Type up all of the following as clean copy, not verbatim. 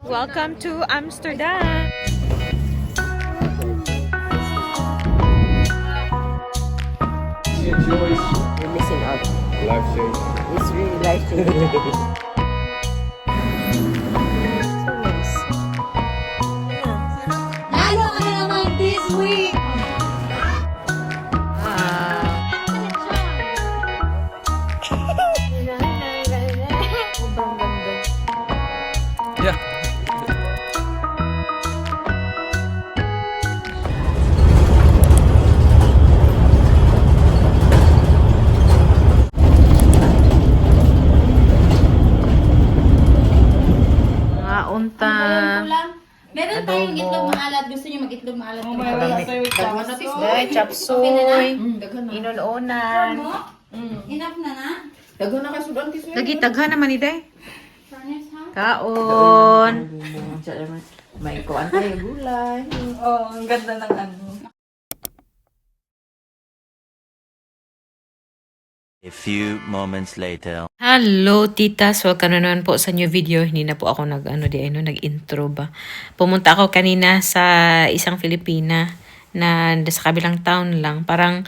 Welcome to Amsterdam. You're missing out. Life change. It's really life-changing. So nice. Lalo ka na naman this week! Sobrang ganda. Yeah. Mga unta. Meron tayong itlog maalat. Gusto niyo mag-itlog maalat? Ay, chapsoy. Inunonan. Enough na na? Dago na kasudan kiso. Lagi, taghan naman ni Day. Furnace, ha? Kaon. May kuan tayo gulay. Ang ganda ng ano. A few moments later. Hello, titas. Welcome na naman po sa new video. Hindi na po ako nag-intro ba. Pumunta ako kanina sa isang Filipina na sa kabilang town lang. Parang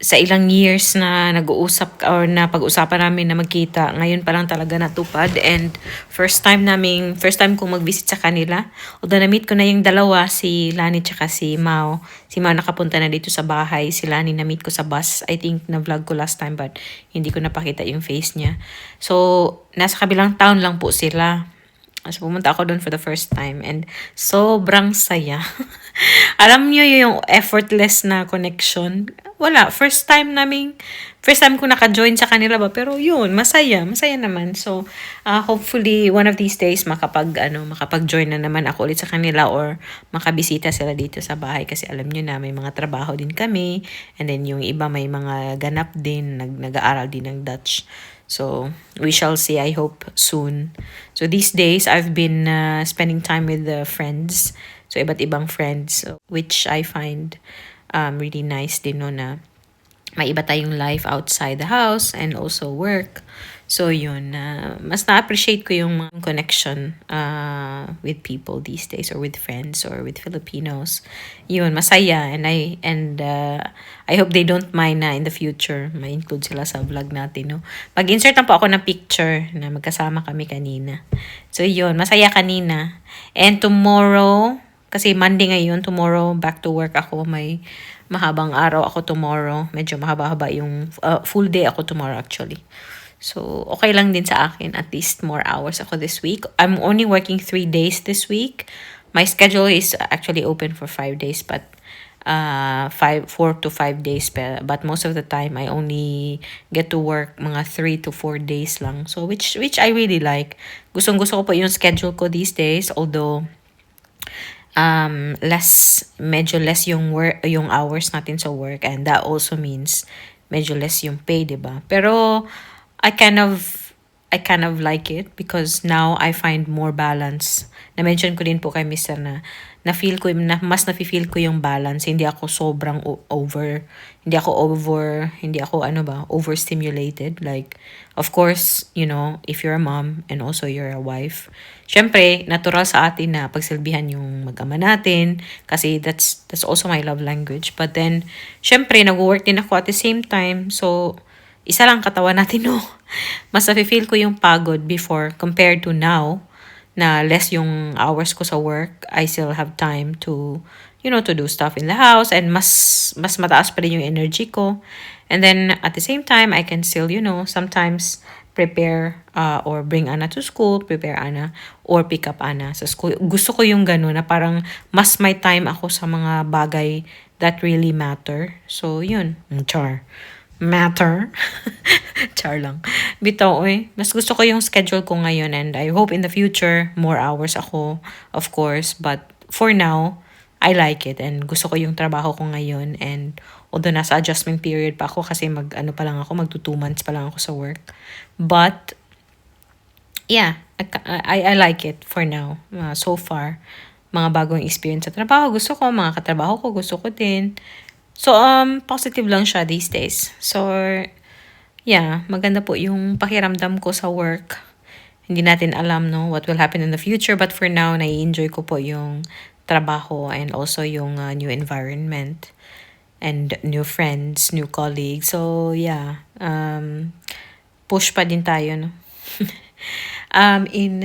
sa ilang years na nag-uusap or na pag-usapan namin na magkita, ngayon pa lang talaga natupad, and first time kong mag-visit sa kanila. Although na-meet ko na yung dalawa, si Lani tsaka si Mao. Si Mao nakapunta na dito sa bahay, si Lani na-meet ko sa bus. I think na-vlog ko last time but hindi ko napakita yung face niya. So, nasa kabilang town lang po sila. So, pumunta ako doon for the first time and sobrang saya. Alam niyo yung effortless na connection. Wala, first time ko naka-join sa kanila ba, pero yun, masaya naman. So, hopefully one of these days makapag-join na naman ako ulit sa kanila or makabisita sila dito sa bahay kasi alam niyo na may mga trabaho din kami, and then yung iba may mga ganap din, nag-aaral din ng Dutch. So, we shall see, I hope, soon. So, these days, I've been spending time with the friends. So, iba't ibang friends, which I find really nice din, no, na may iba tayong life outside the house and also work. So, yun. Mas na-appreciate ko yung mga connection with people these days, or with friends or with Filipinos. Yun, masaya. And I hope they don't mind na in the future ma-include sila sa vlog natin, no? Mag-insert lang po ako ng picture na magkasama kami kanina. So, yun. Masaya kanina. And tomorrow, kasi Monday ngayon, tomorrow back to work ako. May mahabang araw ako tomorrow. Medyo mahaba-haba yung full day ako tomorrow actually. So, okay lang din sa akin. At least more hours ako this week. I'm only working 3 days this week. My schedule is actually open for 5 days, but 4 to 5 days. But most of the time, I only get to work mga 3 to 4 days lang. So, which I really like. Gustong-gusto ko po yung schedule ko these days. Although, medyo less yung hours natin sa work, and that also means medyo less yung pay, diba? Pero I kind of like it because now I find more balance. Na-mention ko din po kay Mr. na mas nafe-feel ko yung balance. Hindi ako sobrang overstimulated. Like, of course, you know, if you're a mom and also you're a wife, syempre, natural sa atin na pagsilbihan yung mag-ama natin kasi that's also my love language. But then, syempre, nag-work din ako at the same time. So, isa lang katawan natin, no? Mas nafe-feel ko yung pagod before compared to now na less yung hours ko sa work. I still have time to, you know, to do stuff in the house, and mas mataas pa rin yung energy ko. And then, at the same time, I can still, you know, sometimes prepare or bring Anna to school, prepare Anna, or pick up Anna sa school. Gusto ko yung gano'n na parang mas may time ako sa mga bagay that really matter. So, yun. Matter. Char lang. Bitaw, mas gusto ko yung schedule ko ngayon, and I hope in the future, more hours ako, of course. But for now, I like it, and gusto ko yung trabaho ko ngayon. And although nasa adjustment period pa ako kasi mag 2 months pa lang ako sa work. But, yeah, I like it for now. So far, mga bagong experience sa trabaho, gusto ko. Mga katrabaho ko, gusto ko din. So, positive lang siya these days. So, yeah, maganda po yung pakiramdam ko sa work. hindi natin alam, no, what will happen in the future. But for now, nai-enjoy ko po yung trabaho and also yung new environment and new friends, new colleagues. So, yeah. Push pa din tayo, no? In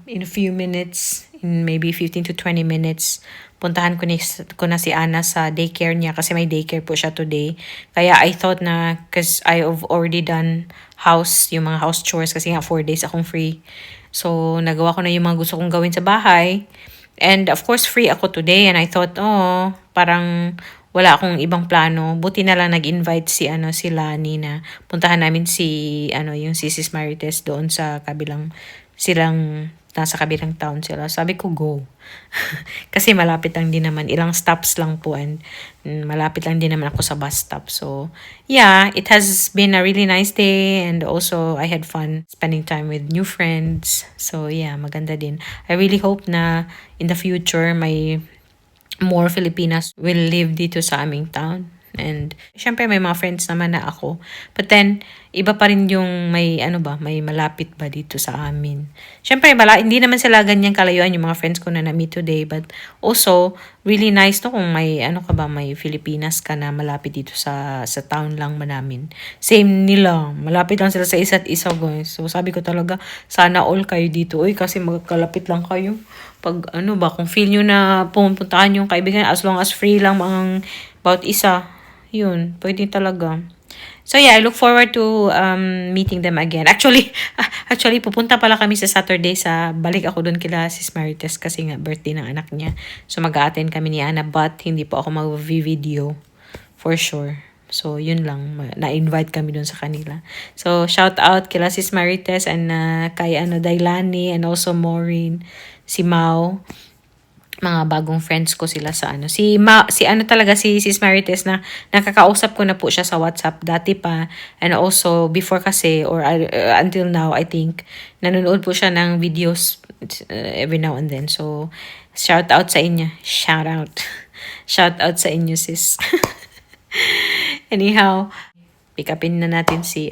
a few minutes, in maybe 15 to 20 minutes, puntahan ko na si Ana sa daycare niya kasi may daycare po siya today. Kaya I thought na, because I've already done yung mga house chores kasi nga 4 days akong free. So, nagawa ko na yung mga gusto kong gawin sa bahay. And of course, free ako today. And I thought, parang wala akong ibang plano. Buti na lang nag-invite si Lani na puntahan namin yung si Sis Marites doon sa nasa kabilang town sila. Sabi ko, go. Kasi malapit lang din naman. Ilang stops lang po and malapit lang din naman ako sa bus stop. So, yeah, it has been a really nice day and also I had fun spending time with new friends. So, yeah, maganda din. I really hope na in the future may more Filipinas will live dito sa aming town. And syempre may mga friends naman na ako. But then, iba pa rin yung may malapit ba dito sa amin. Syempre, hindi naman sila ganyan kalayuan yung mga friends ko na na-meet today. But also, really nice to kung may may Filipinas ka na malapit dito sa town lang namin. Same nila. Malapit lang sila sa isa't isa, guys. So, sabi ko talaga, sana all kayo dito. Uy, kasi magkalapit lang kayo. Pag kung feel nyo na pumuntahan yung kaibigan, as long as free lang about isa, yun, pwede talaga. So yeah, I look forward to meeting them again. Actually, pupunta pala kami sa Saturday balik ako doon kila Sis Marites kasi nga birthday ng anak niya. So mag-a-attend kami ni Ana but hindi po ako mag-video for sure. So yun lang, na-invite kami doon sa kanila. So shout out kila Sis Marites and kay Dailani and also Maureen, si Mau. Mga bagong friends ko sila sa si Sis Marites na nakakausap ko na po siya sa WhatsApp dati pa and also before kasi or until now I think nanonood po siya ng videos every now and then. So shout out sa inyo sa inyo, sis. Anyhow, pick upin na natin si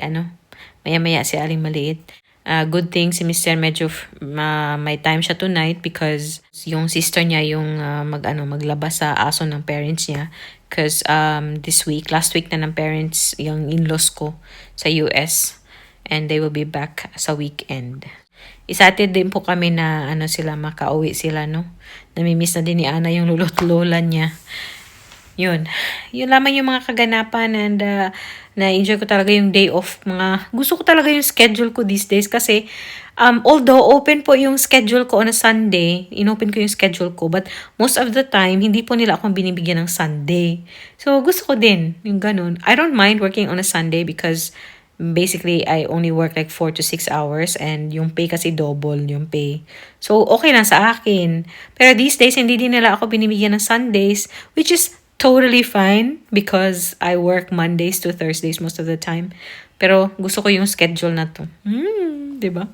maya-maya si Aling Maliit. Good thing si Mr. medyo may time siya tonight because yung sister niya yung maglabas sa aso ng parents niya because last week na ng parents yung in-laws ko sa US and they will be back sa weekend. Excited din po kami na makauwi sila, no? Namimiss na din ni Ana yung lolo't lola niya. Yun lamang yung mga kaganapan and na-enjoy ko talaga yung day off. Gusto ko talaga yung schedule ko these days kasi although open po yung schedule ko on a Sunday, inopen ko yung schedule ko, but most of the time, hindi po nila ako binibigyan ng Sunday. So, gusto ko din yung ganun. I don't mind working on a Sunday because basically, I only work like 4 to 6 hours and yung pay kasi double yung pay. So, okay lang sa akin. Pero these days, hindi din nila ako binibigyan ng Sundays, which is totally fine because I work Mondays to Thursdays most of the time. Pero gusto ko yung schedule na to. Diba?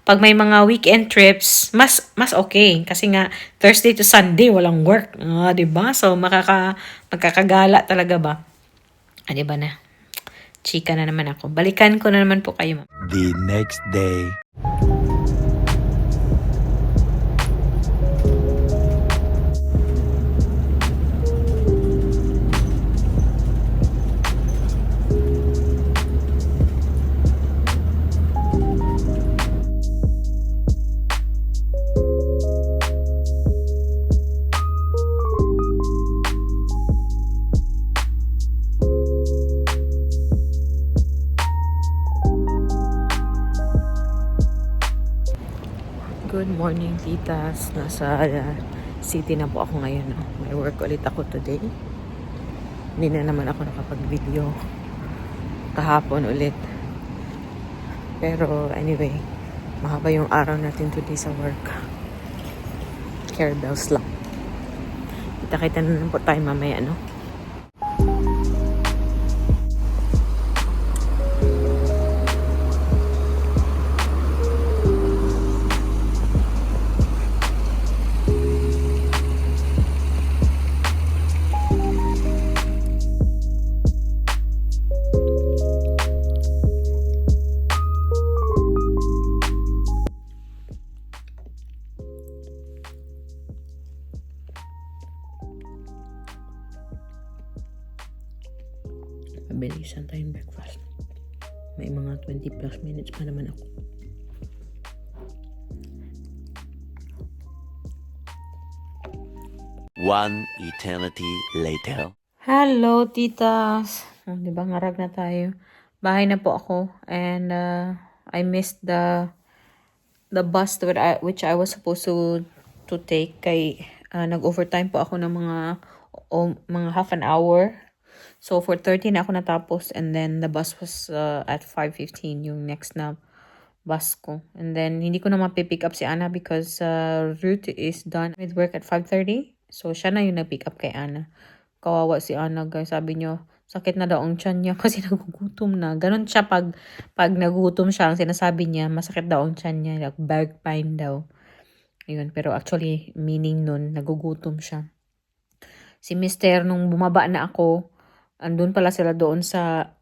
Pag may mga weekend trips, mas okay. Kasi nga, Thursday to Sunday, walang work. Diba? So, magkakagala talaga ba? Diba na? Chika na naman ako. Balikan ko na naman po kayo. The next day. Good morning, titas. Nasa city na po ako ngayon. May work ulit ako today. Hindi na naman ako nakapag-video. Kahapon ulit. Pero anyway, mahaba yung araw natin today sa work. Care bells lang. Kita-kita na lang po tayo mamaya, no? mabilisan tayong breakfast. May mga 20 plus minutes pa naman ako. One eternity later. Hello, titas! Oh, di ba, ngarag na tayo. Bahay na po ako. And I missed the bus which I was supposed to take. Kay nag-overtime po ako ng mga half an hour. So, 4:30 na ako natapos. And then, the bus was at 5:15, yung next na bus ko. And then, hindi ko na mapipick up si Ana because Ruth is done with work at 5:30. So, siya na yung nag-pick up kay Ana. Kawawa si Ana, guys. Sabi niyo, sakit na daw ang tiyan niya kasi nagugutom na. Ganon siya pag nagugutom siya. Ang sinasabi niya, masakit daw ang tiyan niya. Like, back pain daw. Ayun, pero actually, meaning nun, nagugutom siya. Si Mister, nung bumaba na ako, andun pala sila doon sa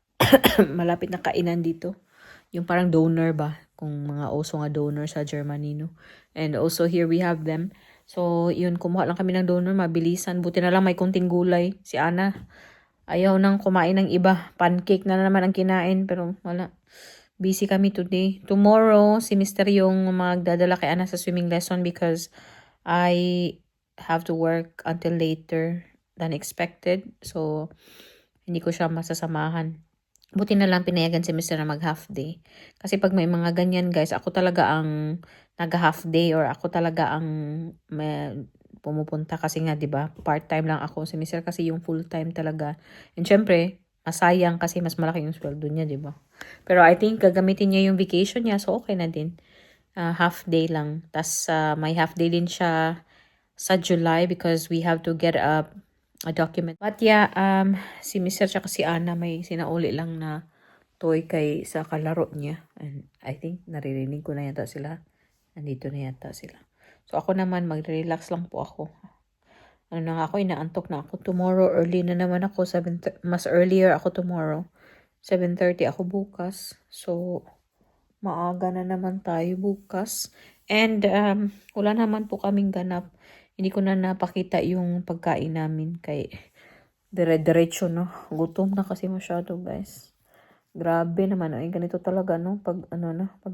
malapit na kainan dito. Yung parang donor ba? Kung mga oso nga donor sa Germany, no? And also here we have them. So, yun, kumuha lang kami ng donor, mabilisan. Buti na lang may kunting gulay. Si Ana, ayaw nang kumain ng iba. Pancake na naman ang kinain, pero wala. Busy kami today. Tomorrow, si Mister yung magdadala kay Ana sa swimming lesson because I have to work until later than expected. So, hindi ko siya masasamahan. Buti na lang pinayagan si Mr. na mag-half day. Kasi pag may mga ganyan, guys, ako talaga ang nag-half day or ako talaga ang pumupunta kasi nga, 'di ba? Part-time lang ako. Si Mr. kasi yung full-time talaga. And syempre, masayang kasi mas malaki yung sweldo niya, 'di ba? Pero I think gagamitin niya yung vacation niya, so okay na din. Half day lang. Tas may half day din siya sa July because we have to get a document. But yeah, si Mr. tsaka si Ana may sinauli lang na toy kay sa kalaro niya. And I think naririnig ko na yata sila. Nandito na yata sila. So ako naman, magre-relax lang po ako. Ano na nga ako, inaantok na ako. Tomorrow, early na naman ako. Mas earlier ako tomorrow. 7:30 ako bukas. So, maaga na naman tayo bukas. And wala naman po kaming ganap. Hindi ko na napakita yung pagkain namin kay dire-diretso, no. Gutom na kasi masyado, guys. Grabe naman. Ay, ganito talaga, no. Pag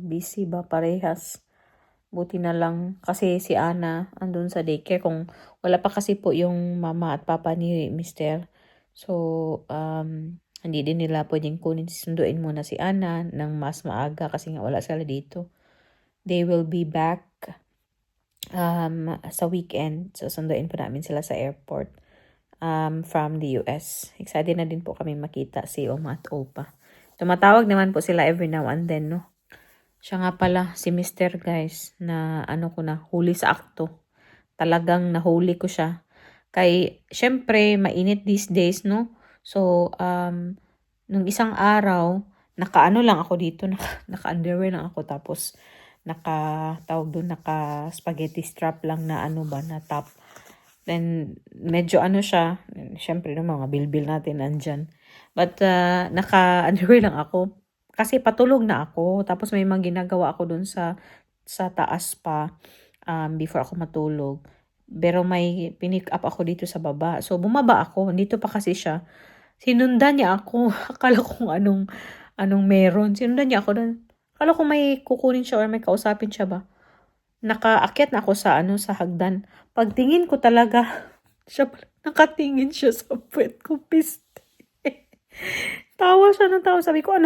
busy ba, parehas. Buti na lang kasi si Ana andun sa daycare. Kung wala pa kasi po yung mama at papa ni Mister. So, hindi din nila pwedeng sunduin muna si Ana ng mas maaga kasi nga wala sila dito. They will be back sa weekend. So, sunduin po namin sila sa airport from the US. Excited na din po kami makita si Oma at Opa. Tumatawag naman po sila every now and then, no? Siya nga pala, si Mister, guys, na huli sa akto. Talagang nahuli ko siya. Kay, syempre, mainit these days, no? So, nung isang araw, naka lang ako dito, naka-underwear lang ako, tapos, naka-spaghetti strap lang na na top. Then, medyo siya, syempre, no, mga bilbil natin nandyan. But, naka-underwear lang ako. Kasi patulog na ako. Tapos may mga ginagawa ako dun sa taas pa before ako matulog. Pero may pinick up ako dito sa baba. So bumaba ako. Dito pa kasi siya. Sinundan niya ako. Akala ko anong meron. Sinundan niya ako dun. Akala ko may kukunin siya or may kausapin siya ba. Nakaakyat na ako sa hagdan. Pagtingin ko talaga, nakatingin siya sa puwet ko. Piste. Tawa siya ng tawa. Sabi ko,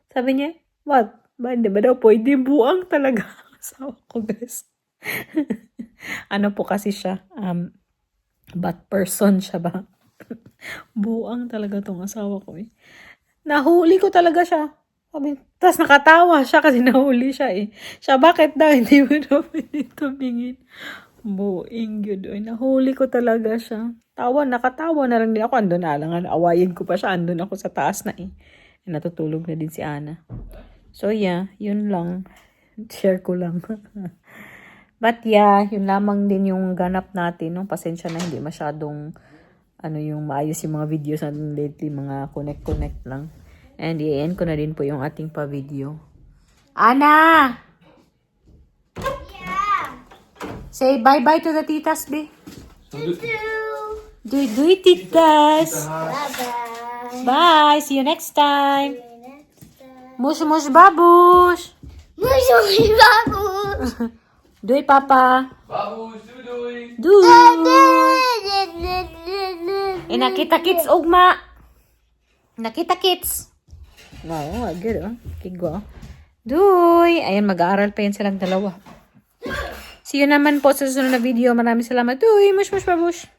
Sabi niya, what? Ba, hindi ba daw pwede? Buang talaga. Asawa ko, guys. Po kasi siya? Bad person siya ba? Buang talaga tong asawa ko eh. Nahuli ko talaga siya. Tapos nakatawa siya kasi nahuli siya eh. Siya, bakit daw? Hindi mo daw pwede tumingin. Buing yun. Nahuli ko talaga siya. Nakatawa na lang din ako. Andun na lang. Awayin ko pa siya. Andun ako sa taas na eh. Natutulog na din si Ana. So yeah, yun lang. Share ko lang. But yeah, yun lamang din yung ganap natin. No? Pasensya na hindi masyadong yung maayos yung mga videos natin lately. Mga connect lang. And i-end ko na din po yung ating pa-video. Ana! Yeah! Say bye-bye to the titas, be. Do it, titas. Bye-bye. Bye. See you next time. Mush mush babush. Doy papa. Babush, dudoy. Doy. Nakita kids ugma. Nakita kids. Wow, good oh. Kigo. Doy. Ayan, mag-aaral pa yan silang dalawa. See you naman po sa susunod na video. Maraming salamat. Doy, mush mush babush.